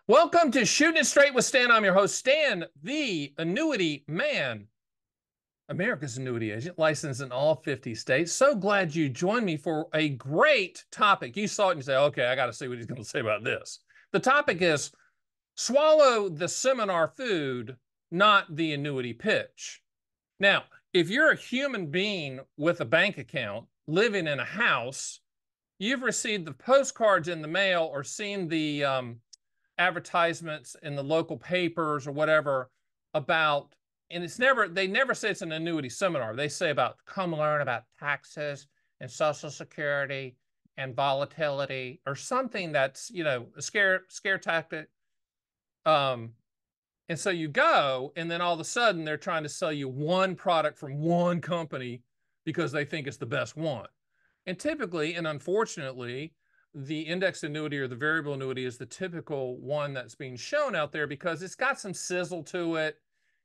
Welcome to Shooting It Straight with Stan. I'm your host, Stan, the Annuity Man, America's annuity agent, licensed in all 50 states. So glad you joined me for a great topic. You saw it and you say, okay, I got to see what he's going to say about this. The topic is swallow the seminar food, not the annuity pitch. Now, if you're a human being with a bank account living in a house, you've received the postcards in the mail or seen the advertisements in the local papers or whatever about, and they never say it's an annuity seminar. They say about come learn about taxes and Social Security and volatility or something that's, a scare tactic. And so you go, and then all of a sudden they're trying to sell you one product from one company because they think it's the best one. And typically, and unfortunately, the indexed annuity or the variable annuity is the typical one that's being shown out there because it's got some sizzle to it.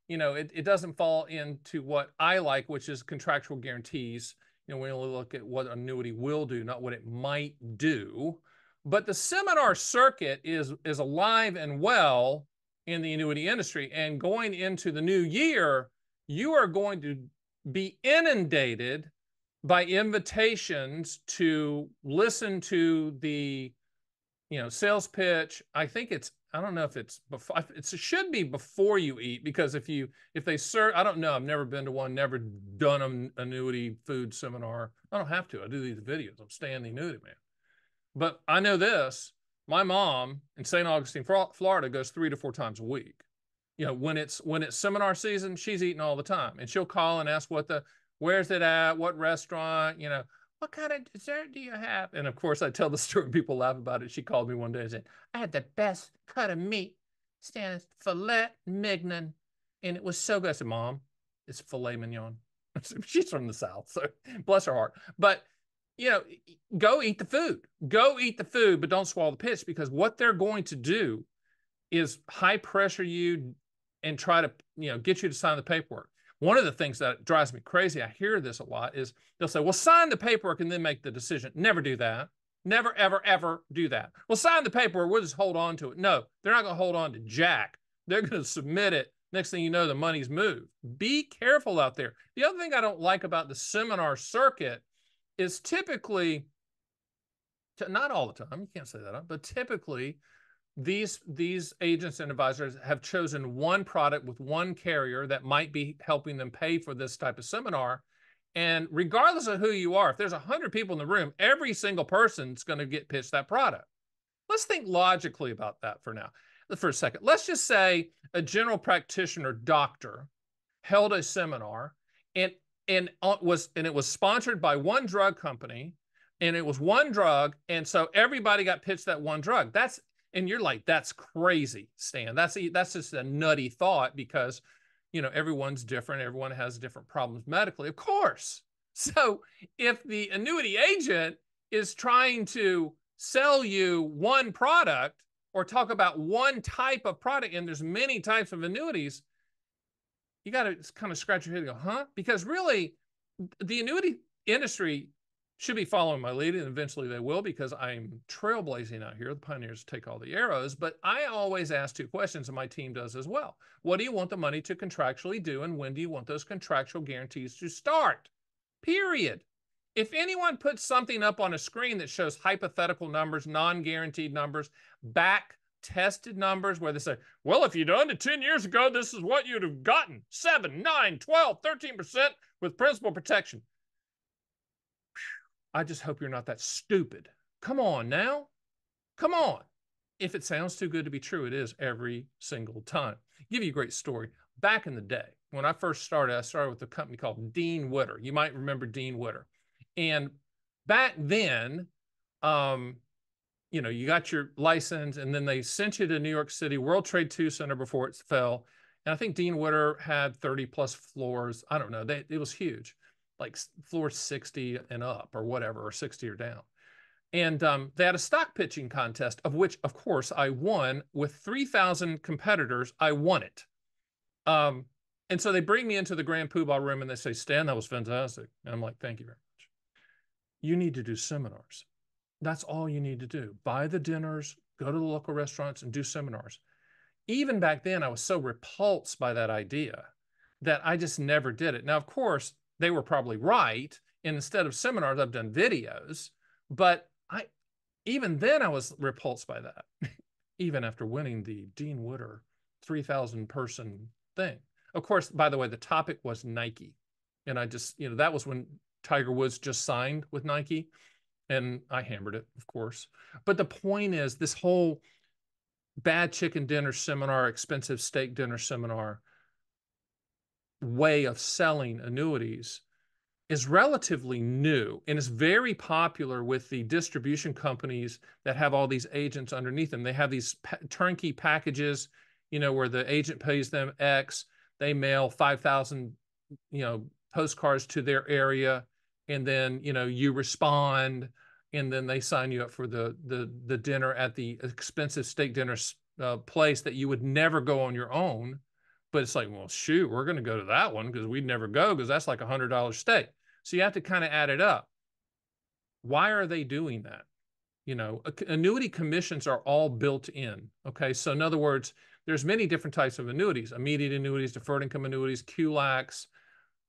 It doesn't fall into what I like, which is contractual guarantees. We only look at what annuity will do, not what it might do. But the seminar circuit is alive and well in the annuity industry. And going into the new year, you are going to be inundated by invitations to listen to the, sales pitch. I don't know if it's before, it should be before you eat, because if they serve, I don't know, I've never been to one, never done an annuity food seminar. I don't have to, I do these videos. I'm Stan the Annuity Man. But I know this, my mom in St. Augustine, Florida goes 3 to 4 times a week. When it's seminar season, she's eating all the time, and she'll call and ask where's it at? What restaurant? What kind of dessert do you have? And of course, I tell the story. People laugh about it. She called me one day and said, I had the best cut of meat, Stan's filet mignon. And it was so good. I said, Mom, it's filet mignon. She's from the South, so bless her heart. But, go eat the food. Go eat the food, but don't swallow the pitch, because what they're going to do is high pressure you and try to, get you to sign the paperwork. One of the things that drives me crazy, I hear this a lot, is they'll say, well, sign the paperwork and then make the decision. Never do that. Never, ever, ever do that. Well, sign the paperwork, we'll just hold on to it. No, they're not going to hold on to jack. They're going to submit it. Next thing you know, the money's moved. Be careful out there. The other thing I don't like about the seminar circuit is typically, not all the time, you can't say that, but typically, these agents and advisors have chosen one product with one carrier that might be helping them pay for this type of seminar. And regardless of who you are, if there's 100 people in the room, every single person's going to get pitched that product. Let's think logically about that for a second. Let's just say a general practitioner doctor held a seminar and it was sponsored by one drug company, and it was one drug, and so everybody got pitched that one drug. And you're like, that's crazy, Stan. That's just a nutty thought, because, everyone's different. Everyone has different problems medically, of course. So if the annuity agent is trying to sell you one product or talk about one type of product, and there's many types of annuities, you got to kind of scratch your head and go, huh? Because really, the annuity industry should be following my lead, and eventually they will, because I'm trailblazing out here. The pioneers take all the arrows. But I always ask 2 questions, and my team does as well. What do you want the money to contractually do, and when do you want those contractual guarantees to start? Period. If anyone puts something up on a screen that shows hypothetical numbers, non-guaranteed numbers, back-tested numbers, where they say, well, if you'd done it 10 years ago, this is what you'd have gotten: 7, 9, 12, 13% with principal protection. I just hope you're not that stupid. Come on now. Come on. If it sounds too good to be true, it is every single time. I'll give you a great story. Back in the day, when I first started, I started with a company called Dean Witter. You might remember Dean Witter. And back then, you got your license, and then they sent you to New York City, World Trade Center before it fell. And I think Dean Witter had 30 plus floors. I don't know. It was huge. Like floor 60 and up or whatever, or 60 or down. And they had a stock pitching contest, of which, of course, I won. With 3,000 competitors, I won it. And so they bring me into the grand poobah room and they say, Stan, that was fantastic. And I'm like, thank you very much. You need to do seminars. That's all you need to do. Buy the dinners, go to the local restaurants and do seminars. Even back then, I was so repulsed by that idea that I just never did it. Now, of course, they were probably right. And instead of seminars, I've done videos. But even then, I was repulsed by that, even after winning the Dean Wooder 3,000 person thing. Of course, by the way, the topic was Nike. And I just, that was when Tiger Woods just signed with Nike. And I hammered it, of course. But the point is, this whole bad chicken dinner seminar, expensive steak dinner seminar way of selling annuities is relatively new and is very popular with the distribution companies that have all these agents underneath them. They have these turnkey packages, where the agent pays them X, they mail 5,000, postcards to their area, and then, you respond, and then they sign you up for the dinner at the expensive steak dinner place that you would never go on your own. But it's like, well, shoot, we're going to go to that one because we'd never go because that's like $100 steak. So you have to kind of add it up. Why are they doing that? Annuity commissions are all built in. Okay. So in other words, there's many different types of annuities: immediate annuities, deferred income annuities, QLACs,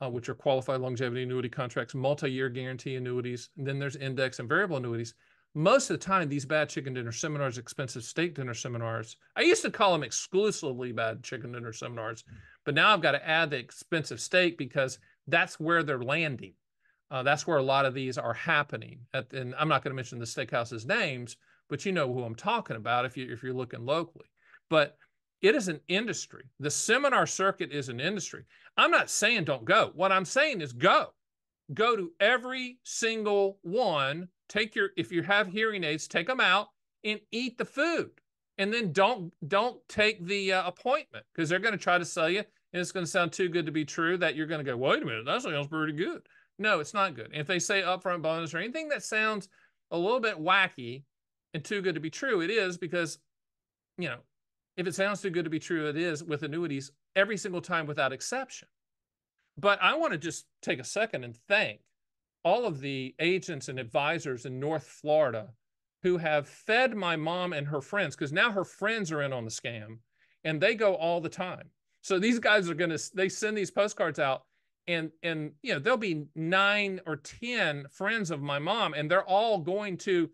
which are qualified longevity annuity contracts, multi-year guarantee annuities. And then there's index and variable annuities. Most of the time, these bad chicken dinner seminars, expensive steak dinner seminars, I used to call them exclusively bad chicken dinner seminars, but now I've got to add the expensive steak because that's where they're landing. That's where a lot of these are happening. And I'm not going to mention the steakhouses' names, but you know who I'm talking about if you're looking locally. But it is an industry. The seminar circuit is an industry. I'm not saying don't go. What I'm saying is go. Go to every single one. If you have hearing aids, take them out and eat the food. And then don't take the appointment, because they're going to try to sell you, and it's going to sound too good to be true that you're going to go, wait a minute, that sounds pretty good. No, it's not good. And if they say upfront bonus or anything that sounds a little bit wacky and too good to be true, it is, because, if it sounds too good to be true, it is with annuities every single time without exception. But I want to just take a second and thank all of the agents and advisors in North Florida who have fed my mom and her friends, because now her friends are in on the scam and they go all the time. So these guys they send these postcards out, and there'll be 9 or 10 friends of my mom, and they're all going to,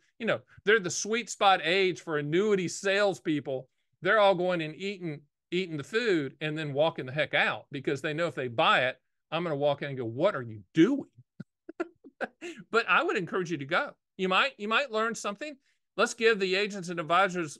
they're the sweet spot age for annuity salespeople. They're all going and eating the food and then walking the heck out, because they know if they buy it, I'm going to walk in and go, what are you doing? But I would encourage you to go. You might learn something. Let's give the agents and advisors,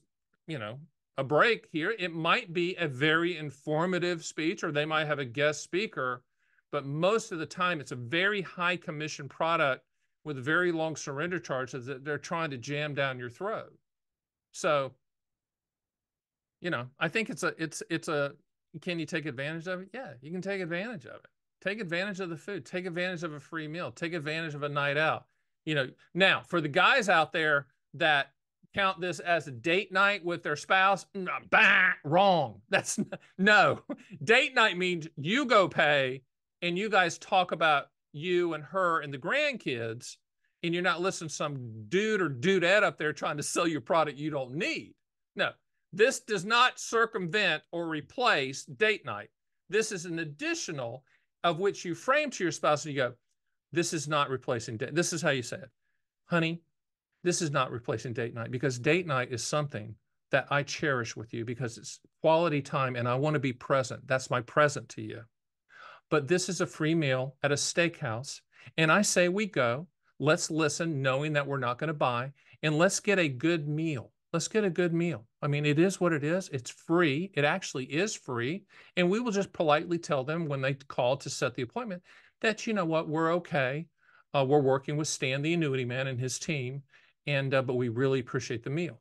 a break here. It might be a very informative speech, or they might have a guest speaker, but most of the time it's a very high commission product with very long surrender charges that they're trying to jam down your throat. So, I think it's a, can you take advantage of it? Yeah, you can take advantage of it. Take advantage of the food, take advantage of a free meal, take advantage of a night out. Now for the guys out there that count this as a date night with their spouse, wrong. No. Date night means you go pay and you guys talk about you and her and the grandkids, and you're not listening to some dude or dudette up there trying to sell you a product you don't need. No, this does not circumvent or replace date night. This is an additional, of which you frame to your spouse and you go, this is not replacing date. This is how you say it. Honey, this is not replacing date night, because date night is something that I cherish with you because it's quality time and I want to be present. That's my present to you. But this is a free meal at a steakhouse. And I say we go, let's listen, knowing that we're not going to buy, and let's get a good meal. Let's get a good meal. I mean, it is what it is. It's free. It actually is free. And we will just politely tell them when they call to set the appointment that, you know what, we're okay. We're working with Stan, the Annuity Man, and his team. And, but we really appreciate the meal.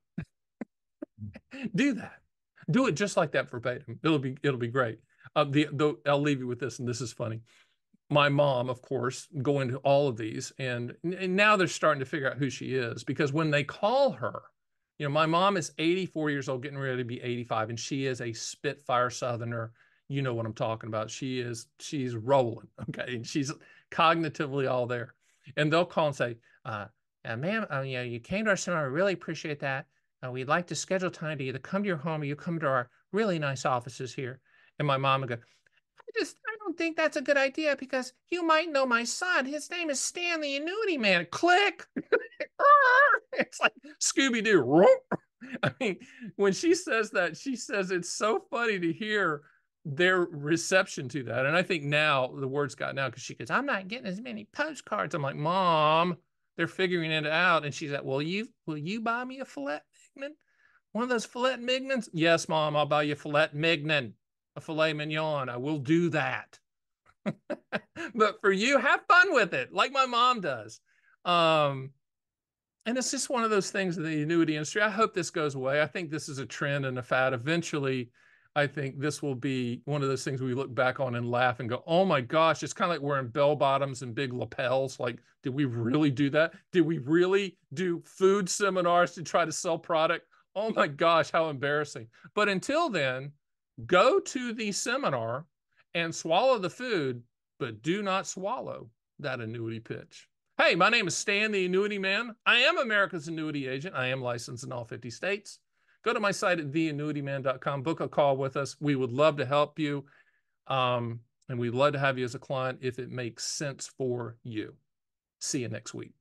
Do that. Do it just like that verbatim. It'll be great. I'll leave you with this, and this is funny. My mom, of course, going to all of these, and now they're starting to figure out who she is, because when they call her, my mom is 84 years old, getting ready to be 85, and she is a Spitfire Southerner. You know what I'm talking about. She's rolling, okay? And she's cognitively all there. And they'll call and say, ma'am, you came to our seminar. I really appreciate that. we'd like to schedule time to either come to your home or you come to our really nice offices here. And my mom would go, I don't think that's a good idea because you might know my son. His name is Stan the Annuity Man. Click. It's like Scooby-Doo. I mean, when she says that, she says it's so funny to hear their reception to that. And I think now the word's gotten out because she goes, I'm not getting as many postcards. I'm like, Mom, they're figuring it out. And she's like, will you buy me a filet mignon? One of those filet mignons? Yes, Mom, I'll buy you a filet mignon, a filet mignon. I will do that. But for you, have fun with it, like my mom does. And it's just one of those things in the annuity industry. I hope this goes away. I think this is a trend and a fad. Eventually, I think this will be one of those things we look back on and laugh and go, oh my gosh, it's kind of like wearing bell bottoms and big lapels. Like, did we really do that? Did we really do food seminars to try to sell product? Oh my gosh, how embarrassing. But until then, go to the seminar and swallow the food, but do not swallow that annuity pitch. Hey, my name is Stan, the Annuity Man. I am America's annuity agent. I am licensed in all 50 states. Go to my site at theannuityman.com. Book a call with us. We would love to help you. And we'd love to have you as a client if it makes sense for you. See you next week.